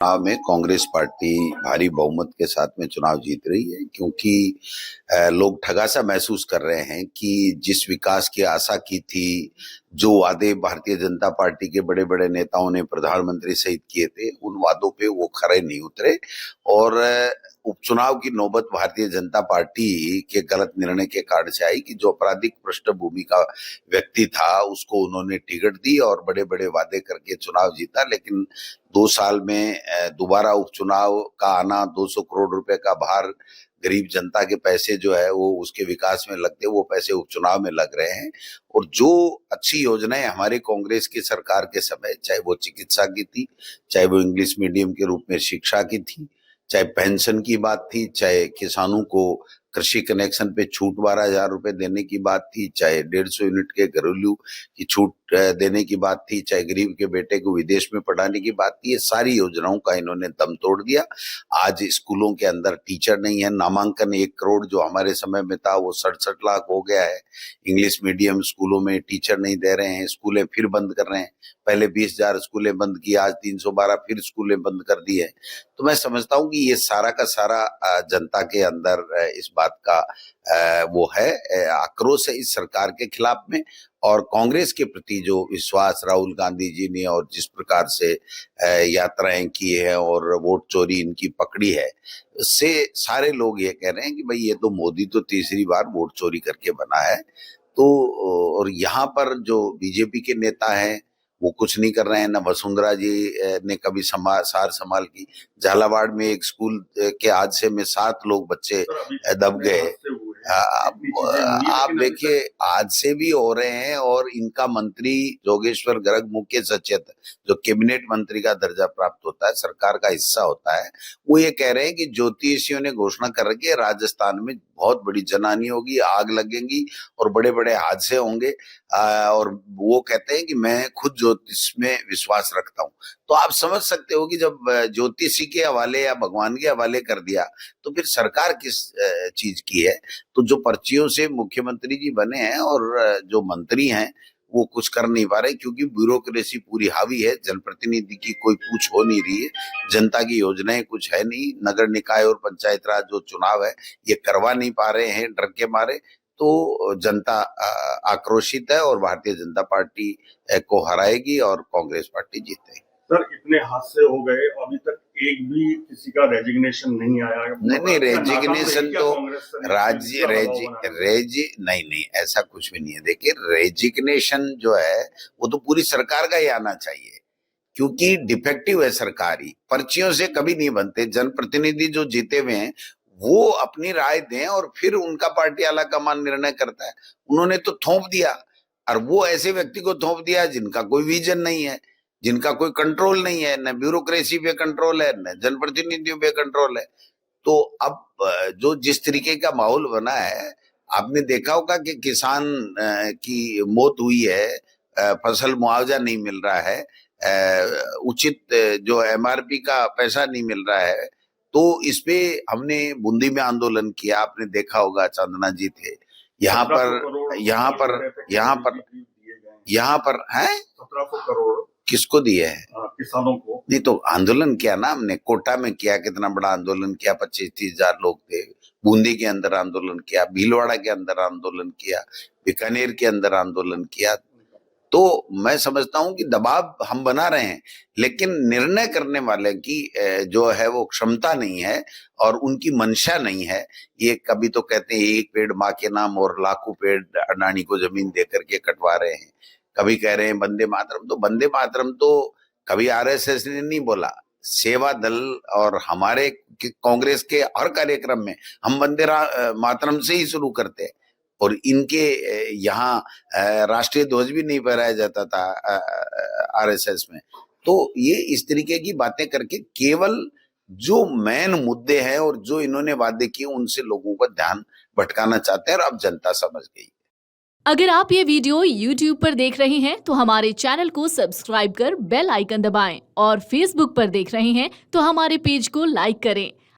चुनाव में कांग्रेस पार्टी भारी बहुमत के साथ में चुनाव जीत रही है, क्योंकि लोग ठगासा महसूस कर रहे हैं कि जिस विकास की आशा की थी, जो वादे भारतीय जनता पार्टी के बड़े बड़े नेताओं ने प्रधानमंत्री सहित किए थे, उन वादों पे वो खरे नहीं उतरे और उपचुनाव की नौबत भारतीय जनता पार्टी के गलत निर्णय के कारण से आई कि जो आपराधिक पृष्ठभूमि का व्यक्ति था उसको उन्होंने टिकट दी और बड़े बड़े वादे करके चुनाव जीता। लेकिन 2 साल में दोबारा उपचुनाव का आना, 200 करोड़ रुपए का भार, गरीब जनता के पैसे जो है वो उसके विकास में लगते, वो पैसे उपचुनाव में लग रहे हैं। और जो अच्छी योजनाएं हमारे कांग्रेस की सरकार के समय, चाहे वो चिकित्सा की थी, चाहे वो इंग्लिश मीडियम के रूप में शिक्षा की थी, चाहे पेंशन की बात थी, चाहे किसानों को कृषि कनेक्शन पे छूट 12,000 रुपए देने की बात थी, चाहे 150 यूनिट के घरेलू की छूट देने की बात थी, चाहे गरीब के बेटे को विदेश में पढ़ाने की बात थी, ये सारी योजनाओं का इन्होंने दम तोड़ दिया। आज स्कूलों के अंदर टीचर नहीं है, नामांकन 1 करोड़ जो हमारे समय में था वो 67 लाख हो गया है। इंग्लिश मीडियम स्कूलों में टीचर नहीं दे रहे हैं, स्कूलें फिर बंद कर रहे हैं। पहले 20,000 स्कूलें बंद की, आज 312 फिर स्कूलें बंद कर दी है। तो मैं समझता हूँ कि ये सारा का सारा जनता के अंदर इस बात का वो है, आक्रोश है इस सरकार के खिलाफ में। और कांग्रेस के प्रति जो विश्वास राहुल गांधी जी ने और जिस प्रकार से यात्राएं की है और वोट चोरी इनकी पकड़ी है, उससे सारे लोग ये कह रहे हैं कि भाई ये तो मोदी तो तीसरी बार वोट चोरी करके बना है। तो और यहाँ पर जो बीजेपी के नेता हैं वो कुछ नहीं कर रहे हैं। ना वसुंधरा जी ने कभी सार संभाल की। झालावाड़ में एक स्कूल के हादसे में 7 लोग बच्चे दब गए। आप देखिए हादसे भी हो रहे हैं और इनका मंत्री जोगेश्वर गर्ग, मुख्य सचेतक, जो कैबिनेट मंत्री का दर्जा प्राप्त होता है, सरकार का हिस्सा होता है, वो ये कह रहे हैं कि ज्योतिषियों ने घोषणा कर रखी है राजस्थान में बहुत बड़ी जनहानि होगी, आग लगेगी और बड़े बड़े हादसे होंगे। और वो कहते हैं कि मैं खुद ज्योतिष में विश्वास रखता हूँ। तो आप समझ सकते हो कि जब ज्योतिषी के हवाले या भगवान के हवाले कर दिया तो फिर सरकार किस चीज की है। तो जो पर्चियों से मुख्यमंत्री जी बने हैं और जो मंत्री हैं वो कुछ कर नहीं पा रहे, क्योंकि ब्यूरोक्रेसी पूरी हावी है, जनप्रतिनिधि की कोई पूछ हो नहीं रही है, जनता की योजनाएं कुछ है नहीं, नगर निकाय और पंचायत राज जो चुनाव है ये करवा नहीं पा रहे हैं डर के मारे। तो जनता आक्रोशित है और भारतीय जनता पार्टी को हराएगी और कांग्रेस पार्टी जीतेगी। सर, इतने हादसे हो गए, अभी तक एक भी किसी का रेजिग्नेशन नहीं आया। नहीं, रेजिग्नेशन तो नहीं, ऐसा कुछ भी नहीं है। देखिए, रेजिग्नेशन जो है वो तो पूरी सरकार का ही आना चाहिए, क्योंकि डिफेक्टिव है सरकार ही, पर्चियों से कभी नहीं बनते। जनप्रतिनिधि जो जीते हुए हैं वो अपनी राय दें और फिर उनका पार्टी आला कमान निर्णय करता है। उन्होंने तो थोप दिया, और वो ऐसे व्यक्ति को थोप दिया जिनका कोई विजन नहीं है, जिनका कोई कंट्रोल नहीं है, न ब्यूरोक्रेसी पे कंट्रोल है, न जनप्रतिनिधियों पे कंट्रोल है। तो अब जो जिस तरीके का माहौल बना है, आपने देखा होगा कि किसान की मौत हुई है, फसल मुआवजा नहीं मिल रहा है, उचित जो एमआरपी का पैसा नहीं मिल रहा है। तो इस पे हमने बूंदी में आंदोलन किया, आपने देखा होगा, चांदना जी थे यहाँ पर है। 1700 करोड़ किसको दिए है? किसानों को। नहीं तो आंदोलन किया ना हमने, कोटा में किया, कितना बड़ा आंदोलन किया, 25-30 हजार लोग थे। बूंदी के अंदर आंदोलन किया, भीलवाड़ा के अंदर आंदोलन किया, बीकानेर के अंदर आंदोलन किया। तो मैं समझता हूं कि दबाव हम बना रहे हैं, लेकिन निर्णय करने वाले की जो है वो क्षमता नहीं है और उनकी मंशा नहीं है। ये कभी तो कहते हैं 1 पेड़ माँ के नाम और लाखों पेड़ अडानी को जमीन दे करके कटवा रहे हैं, कभी कह रहे हैं वंदे मातरम। तो वंदे मातरम तो कभी आरएसएस ने नहीं बोला, सेवा दल और हमारे कांग्रेस के हर कार्यक्रम में हम वंदे मातरम से ही शुरू करते हैं। और इनके यहाँ राष्ट्रीय ध्वज भी नहीं फहराया जाता था आरएसएस में। तो ये इस तरीके की बातें करके केवल जो मेन मुद्दे हैं और जो इन्होंने वादे किए उनसे लोगों का ध्यान भटकाना चाहते हैं, और अब जनता समझ गई। अगर आप ये वीडियो YouTube पर देख रहे हैं तो हमारे चैनल को सब्सक्राइब कर बेल आइकन दबाएं, और Facebook पर देख रहे हैं तो हमारे पेज को लाइक करें।